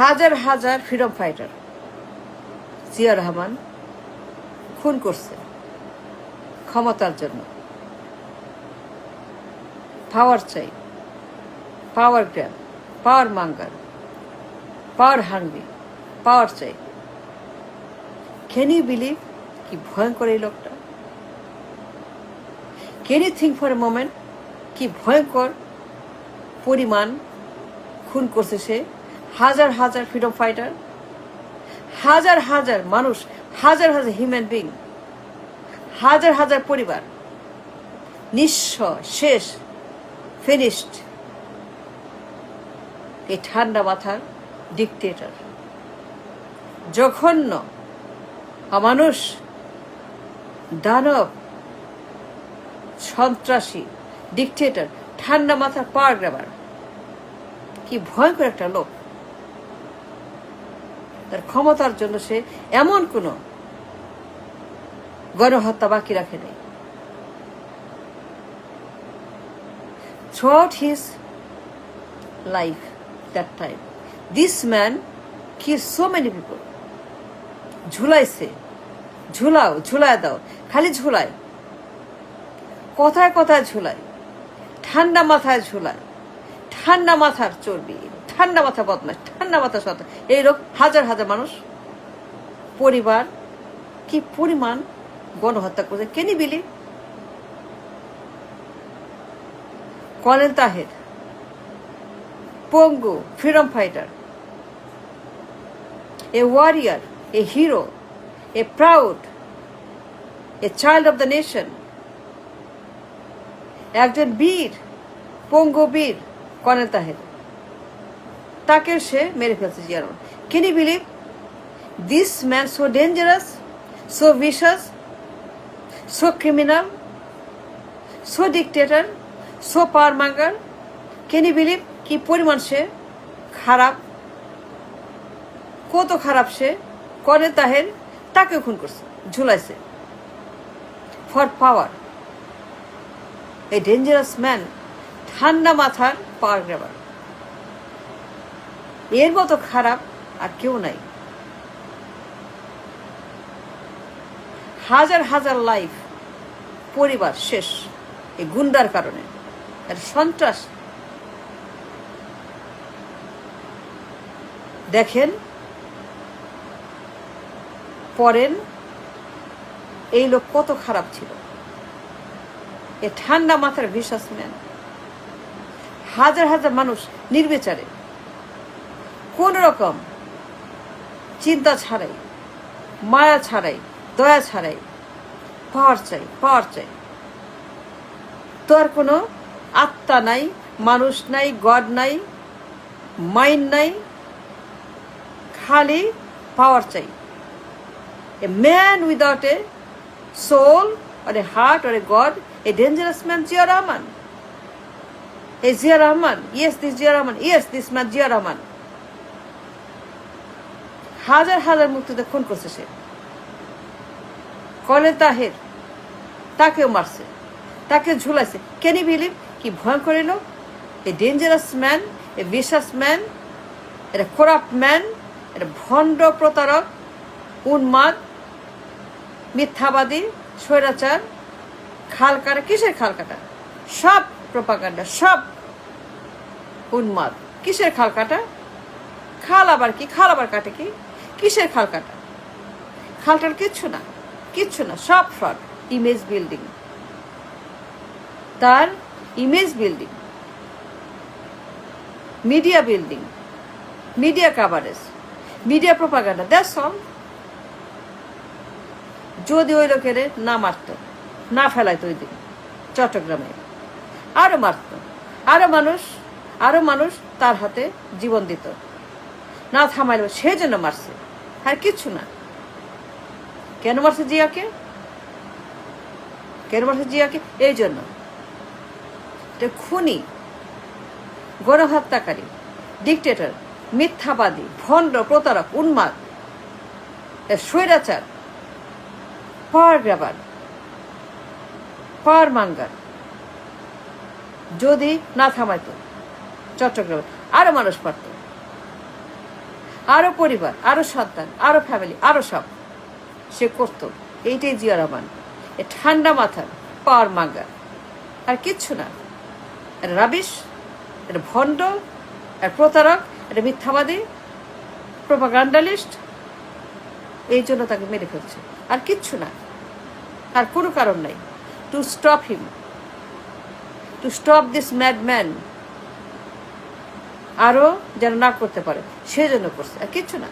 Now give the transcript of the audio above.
হাজার হাজার freedom fighter Zia Rahman খুন করছে ক্ষমতার জন্য। পাওয়ার চাই, power grab, power monger, power hungry, power চাই। ক্যান ইউ বিলিভ কি ভয়ঙ্কর এই লোকটা? Can you think for a moment কি ভয়ঙ্কর পরিমাণ খুন করছে সে? হাজার হাজার ফ্রিডম ফাইটার, হাজার হাজার মানুষ, হাজার হাজার হিউম্যান বিং, হাজার হাজার পরিবার নিঃস্ব, শেষ, ফিনিশড। এই ঠান্ডা মাথার ডিকটেটর, জঘন্য, অমানুষ, দানব, সন্ত্রাসী, ডিকটেটর, ঠান্ডা মাথার পাওয়ার গ্র্যাবার। কি ভয়ঙ্কর একটা লোক। তার ক্ষমতার জন্য সে এমন কোনো গণহত্যা বাকি রাখে নাই। Throughout his life, that time, this man killed so many people. ঝুলাইছে, ঝুলাও, ঝুলায় দাও, খালি ঝুলায়, কথায় কথায় ঝুলায়, ঠান্ডা মাথায় ঝুলায়, ঠান্ডা মাথার চর্বি, ঠান্ডা মাথা বদমাশ, ঠান্ডা মাথা শত এই লোক। হাজার হাজার মানুষ, পরিবার কি পরিমাণ গণহত্যা করছে। Can you believe? Colonel Taher, পঙ্গু freedom fighter, a warrior, a hero, a proud, a child of the nation, একজন বীর, পঙ্গু বীর কর্নেল তাহের, তাকে সে মেরে ফেলছে Zia Rahman. Can you believe this man so dangerous, so vicious, so criminal, so dictator, so power monger? Can you believe কি পরিমাণ সে খারাপ, কত খারাপ সে? কর্নেল তাহের তাকে খুন করছে, ঝুলাইছে for power. A dangerous man, ঠান্ডা মাথার পাওয়ার গ্র্যাবার। এর মতো খারাপ আর কেউ নাই। হাজার হাজার লাইফ, পরিবার শেষ এই গুন্ডার কারণে। আর সন্ত্রাস দেখেন, পড়েন এই লোক কত খারাপ ছিল। এ ঠান্ডা মাথার বিশ্বাস ম্যান, হাজার হাজার মানুষ নির্বিচারে, কোন রকম চিন্তা ছাড়াই, মায়া ছাড়াই, দয়া ছাড়াই, পাওয়ার চাই, পাওয়ার চাই। তোর কোনো আত্মা নাই, মানুষ নাই, গড নাই, মাইন্ড নাই, খালি পাওয়ার চাই। A man without a soul or a heart or a God, a dangerous man, Zia Rahman. A Zia Rahman, yes, this Zia Rahman, yes, this man Zia Rahman. হাজার হাজার মুক্তিদের খুন করছে সে। Colonel Taher তাকেও মারছে, তাকে ঝুলাইছে। ক্যান ইউ বিলিভ কি ভয়ঙ্কর এলো? A dangerous man, a vicious man, এটা করাপ্ট ম্যান, এটা ভণ্ড প্রতারক, উন্মাদ, মিথ্যাবাদী, স্বৈরাচার, খাল কাটা। কিসের খাল কাটা? সব প্রপাগান্ডা, সব উন্মাদ। কিসের খাল কাটা? খাল আবার কি? খাল আবার কাটে কি? কিসের খাল কাটা? খালটার কিচ্ছু না, কিচ্ছু না, সব ফ্রড। ইমেজ বিল্ডিং, তার image building, media building, media coverage, media propaganda, that's all. যদি ওই লোকের না মারত, না ফেলাইতো ওই দিন চট্টগ্রামে, আরো মারত, আরো মানুষ তার হাতে জীবন দিত, না থামাইল, সেই জন্য মারছে, আর কিচ্ছু না। কেন মারছে জিয়াকে? কেন মারছে জিয়াকে? এই জন্য খুনি, গণহত্যাকারী, ডিকটেটর, মিথ্যাবাদী, ভণ্ড, প্রতারক, উন্মাদ, স্বৈরাচার, পাওয়ার গ্র্যাবার, পাওয়ার মাঙ্গার যদি না থামাইতো চট্টগ্রামে, আরো মানুষ পারত, আরো পরিবার, আরো সন্তান, আরো ফ্যামিলি, আরো সব সে করতো। এইটাই জিয়া রহমান, এ ঠান্ডা মাথার পাওয়ার মাঙ্গা, আর কিচ্ছু না। এটা রাবিশ, এটা ভণ্ড, এটা প্রতারক, এটা মিথ্যাবাদী, প্রোপাগান্ডালিস্ট। এই জন্য তাকে মেরে ফেলছে, আর কিচ্ছু না, আর কোনো কারণ নাই। To stop him, to stop this madman, আরো যেন না করতে পারে সেই জন্য করছে, আর কিচ্ছু না।